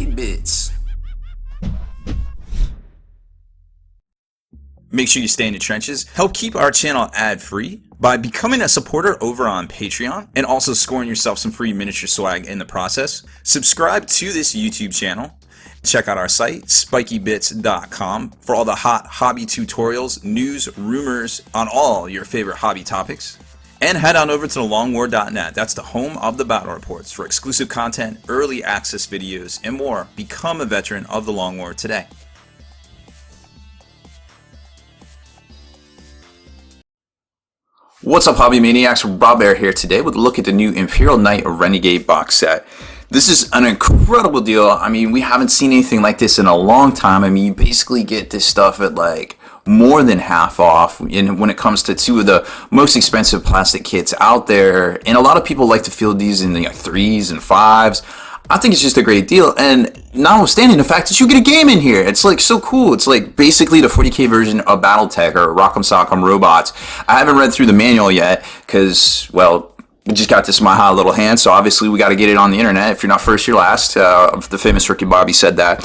Spiky Bits. Make sure you stay in the trenches. Help keep our channel ad-free by becoming a supporter over on Patreon and also scoring yourself some free miniature swag in the process. Subscribe to this YouTube channel. Check out our site, spikybits.com, for all the hot hobby tutorials, news, rumors on all your favorite hobby topics. And head on over to thelongwar.net. That's the home of the battle reports for exclusive content, early access videos, and more. Become a veteran of the Long War today. What's up, Hobby Maniacs? Rob Bear here today with a look at the new Imperial Knight Renegade box set. This is an incredible deal. I mean, we haven't seen anything like this in a long time. I mean, you basically get this stuff at like more than half off when it comes to two of the most expensive plastic kits out there. And a lot of people like to field these in the threes and fives. I think it's just a great deal, and notwithstanding the fact that you get a game in here, it's like so cool. It's like basically the 40k version of BattleTech or Rock'em Sock'em Robots. I haven't read through the manual yet because, well, we just got this in my hot little hand, so obviously we got to get it on the internet. If you're not first, you're last. The famous Ricky Bobby said that.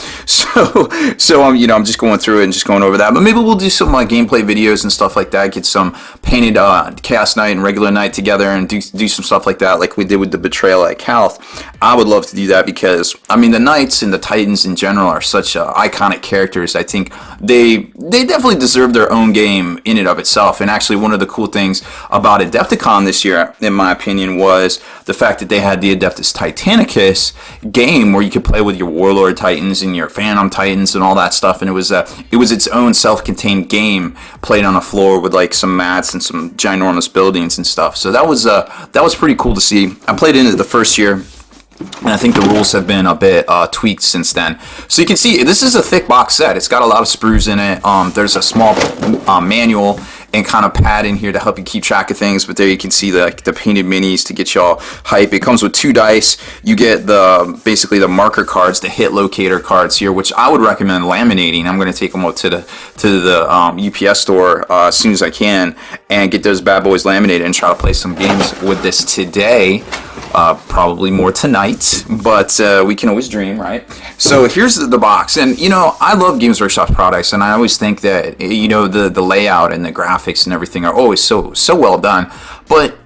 So I'm just going through it and just going over that. But maybe we'll do some gameplay videos and stuff like that. Get some painted Chaos Knight and regular Knight together and do some stuff like that, like we did with the Betrayal at Calth. I would love to do that because I mean the Knights and the Titans in general are such iconic characters. I think they definitely deserve their own game in and of itself. And actually, one of the cool things about Adepticon this year, in my opinion, was the fact that they had the Adeptus Titanicus game where you could play with your Warlord Titans and your Phantom Titans and all that stuff, and it was its own self-contained game played on a floor with like some mats and some ginormous buildings and stuff. So that was pretty cool to see. I played in it the first year, and I think the rules have been a bit tweaked since then. So you can see this is a thick box set. It's got a lot of sprues in it. There's a small manual and kind of pad in here to help you keep track of things. But there you can see the painted minis to get y'all hype. It comes with 2 dice. You get basically the marker cards, the hit locator cards here, which I would recommend laminating. I'm going to take them up to the UPS store as soon as I can and get those bad boys laminated and try to play some games with this today. Probably more tonight, but we can always dream, right? So here's the box, and I love Games Workshop products, and I always think that the layout and the graphics and everything are always so well done. But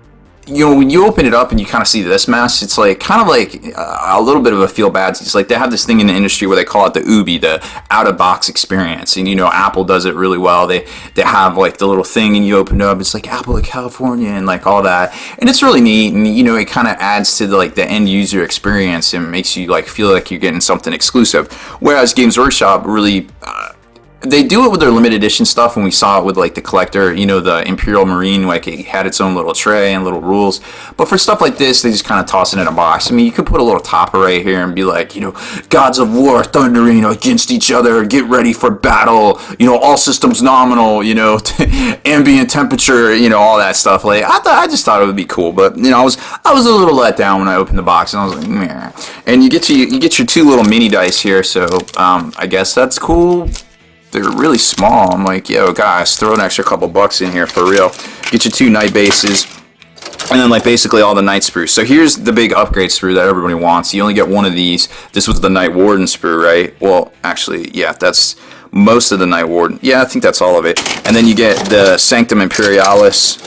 when you open it up and you kind of see this mess, it's like kind of like a little bit of a feel bad. It's like they have this thing in the industry where they call it the UBI, the out of box experience, and Apple does it really well. They have like the little thing and you open it up, it's like Apple of California and like all that, and it's really neat, and it kind of adds to the end user experience and makes you feel like you're getting something exclusive. Whereas Games Workshop really they do it with their limited edition stuff, and we saw it with the collector, the Imperial Marine, it had its own little tray and little rules. But for stuff like this, they just kind of toss it in a box. I mean, you could put a little topper right here and be like, gods of war thundering against each other, get ready for battle, all systems nominal, ambient temperature, all that stuff. I just thought it would be cool, but I was a little let down when I opened the box, and I was like, meh. And you get your 2 little mini dice here, so I guess that's cool. They're really small. I'm like, yo, guys, throw an extra couple bucks in here for real. Get your 2 Knight bases, and then basically all the Knight sprues. So here's the big upgrade sprue that everybody wants. You only get 1 of these. This was the Knight Warden sprue, right? Well, actually, yeah, that's most of the Knight Warden. Yeah, I think that's all of it. And then you get the Sanctum Imperialis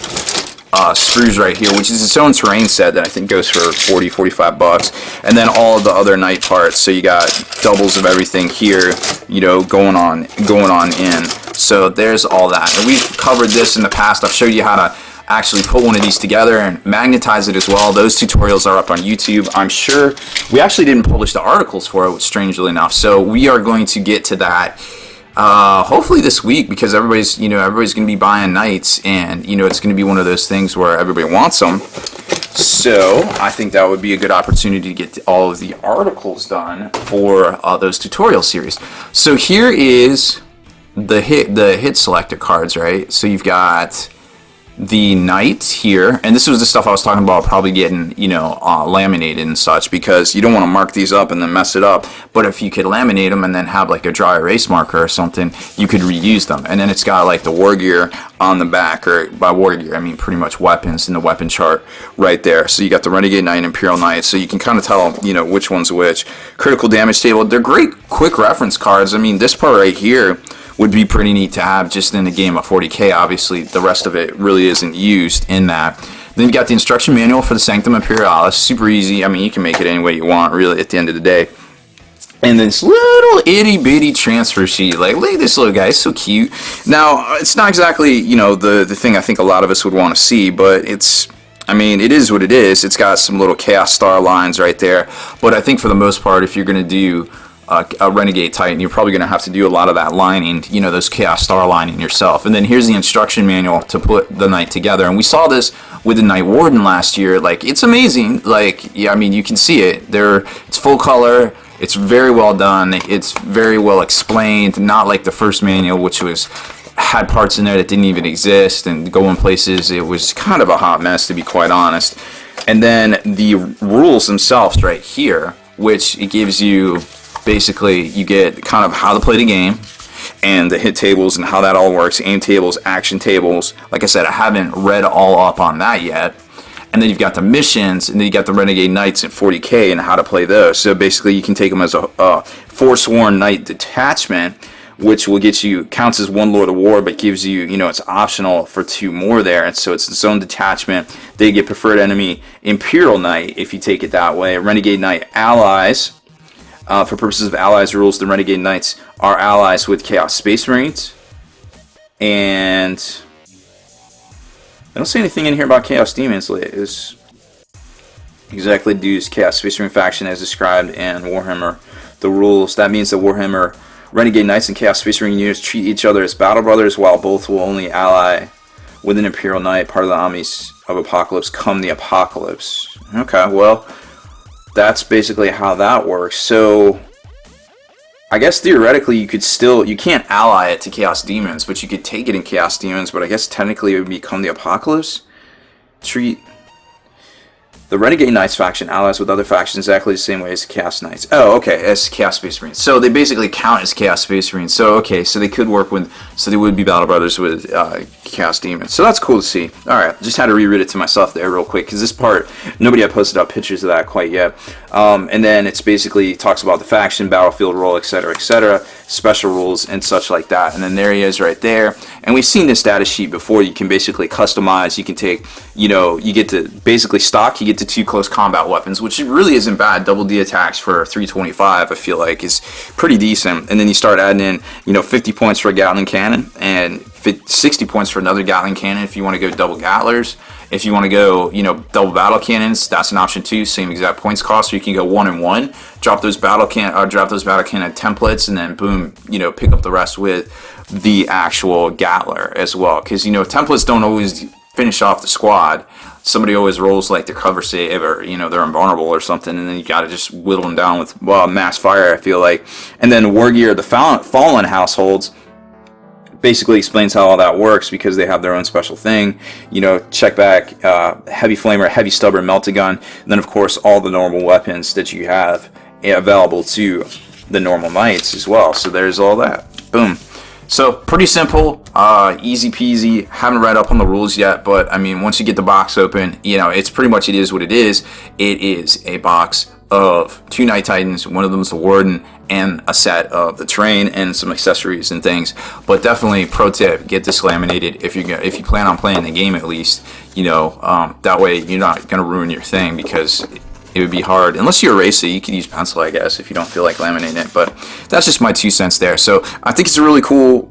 sprues right here, which is its own terrain set that I think goes for $40-45 bucks, and then all of the other Knight parts. So you got doubles of everything here, going on in. So there's all that, and we've covered this in the past. I've showed you how to actually put one of these together and magnetize it as well. Those tutorials are up on YouTube. I'm sure we actually didn't publish the articles for it, strangely enough, so we are going to get to that hopefully this week, because everybody's going to be buying Knights, and it's going to be one of those things where everybody wants them. So I think that would be a good opportunity to get all of the articles done for those tutorial series. So here is the hit selector cards, right? So you've got the knight here, and this was the stuff I was talking about probably getting, laminated and such, because you don't want to mark these up and then mess it up. But if you could laminate them and then have like a dry erase marker or something, you could reuse them. And then it's got like the war gear on the back, or by war gear I mean pretty much weapons in the weapon chart right there. So you got the Renegade Knight and Imperial Knight, so you can kind of tell, which one's which. Critical damage table, they're great quick reference cards. I mean, this part right here would be pretty neat to have just in the game of 40k. Obviously, the rest of it really isn't used in that. Then you got the instruction manual for the Sanctum Imperialis. Super easy. I mean, you can make it any way you want, really, at the end of the day. And this little itty-bitty transfer sheet. Like, look at this little guy. It's so cute. Now, it's not exactly, the thing I think a lot of us would want to see, but it's... I mean, it is what it is. It's got some little Chaos Star lines right there. But I think for the most part, if you're going to do a Renegade Titan, you're probably going to have to do a lot of that lining, those Chaos Star lining yourself. And then here's the instruction manual to put the Knight together. And we saw this with the Night Warden last year. Like, it's amazing. Like, yeah, I mean, you can see it. It's full color. It's very well done. It's very well explained. Not like the first manual, which had parts in there that didn't even exist and go in places. It was kind of a hot mess, to be quite honest. And then the rules themselves right here, which it gives you... Basically, you get kind of how to play the game and the hit tables and how that all works, aim tables, action tables. Like I said, I haven't read all up on that yet. And then you've got the missions, and then you got the Renegade Knights at 40k and how to play those. So basically, you can take them as a Forsworn Knight detachment, which will counts as one Lord of War, but gives you, it's optional for 2 more there. And so it's its own detachment. They get preferred enemy Imperial Knight if you take it that way. Renegade Knight allies. For purposes of allies rules, the Renegade Knights are allies with Chaos Space Marines. And I don't see anything in here about Chaos Demons. It's exactly dues Chaos Space Marine faction as described in Warhammer. The rules, that means that Warhammer Renegade Knights and Chaos Space Marine units treat each other as battle brothers, while both will only ally with an Imperial Knight, part of the armies of Apocalypse, come the Apocalypse. Okay, well... That's basically how that works. So, I guess theoretically you can't ally it to Chaos Demons, but you could take it in Chaos Demons, but I guess technically it would become the Apocalypse. Treat the Renegade Knights faction allies with other factions exactly the same way as the Chaos Knights. Oh, okay, as Chaos Space Marines. So they basically count as Chaos Space Marines. So, okay, so they could work with, so they would be Battle Brothers with Chaos Demons. So that's cool to see. Alright, just had to reread it to myself there real quick, because this part, nobody had posted up pictures of that quite yet. And then it's basically talks about the faction, battlefield role, etc., special rules, and such like that. And then there he is right there. And we've seen this data sheet before. You can basically customize, you can take, you get to basically stock, you get to 2 close combat weapons, which really isn't bad. Double D attacks for 325, I feel like, is pretty decent. And then you start adding in, 50 points for a Gatling cannon and 60 points for another Gatling cannon if you want to go double Gattlers. If you want to go, double battle cannons, that's an option too. Same exact points cost. So you can go 1 and 1, drop those battle cannon templates, and then boom, pick up the rest with the actual Gatler as well. Because templates don't always finish off the squad. Somebody always rolls like their cover save, or they're invulnerable or something, and then you got to just whittle them down with mass fire, I feel like. And then War Gear, the Fallen households, basically explains how all that works, because they have their own special thing. Check back, heavy flamer, heavy stubborn, melted gun, and then of course all the normal weapons that you have available to the normal knights as well. So there's all that. Boom. So pretty simple, easy peasy. Haven't read up on the rules yet, but I mean, once you get the box open, it's pretty much, it is what it is. It is a box of 2 Knight Titans. One of them is the Warden, and a set of the terrain and some accessories and things. But definitely, pro tip: get this laminated if you plan on playing the game at least. That way you're not gonna ruin your thing, because it would be hard. Unless you erase it, you could use pencil, I guess, if you don't feel like laminating it. But that's just my 2 cents there. So I think it's a really cool,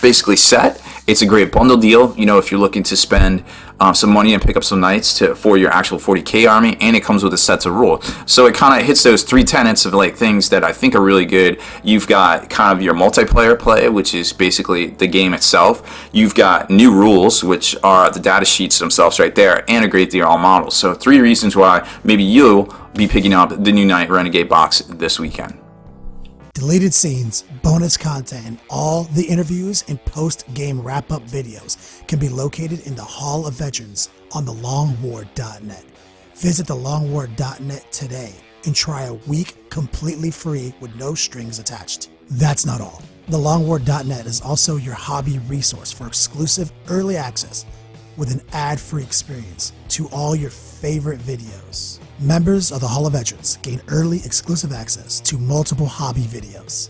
basically set. It's a great bundle deal, if you're looking to spend some money and pick up some knights for your actual 40k army, and it comes with a set to rule. So it kind of hits those 3 tenets of like things that I think are really good. You've got kind of your multiplayer play, which is basically the game itself. You've got new rules, which are the data sheets themselves right there, and a great deal on models. So 3 reasons why maybe you'll be picking up the new Knight Renegade box this weekend. Deleted scenes, bonus content, and all the interviews and post-game wrap-up videos can be located in the Hall of Veterans on thelongwar.net. Visit thelongwar.net today and try a week completely free with no strings attached. That's not all. Thelongwar.net is also your hobby resource for exclusive early access with an ad-free experience to all your favorite videos. Members of the Hall of Veterans gain early exclusive access to multiple hobby videos.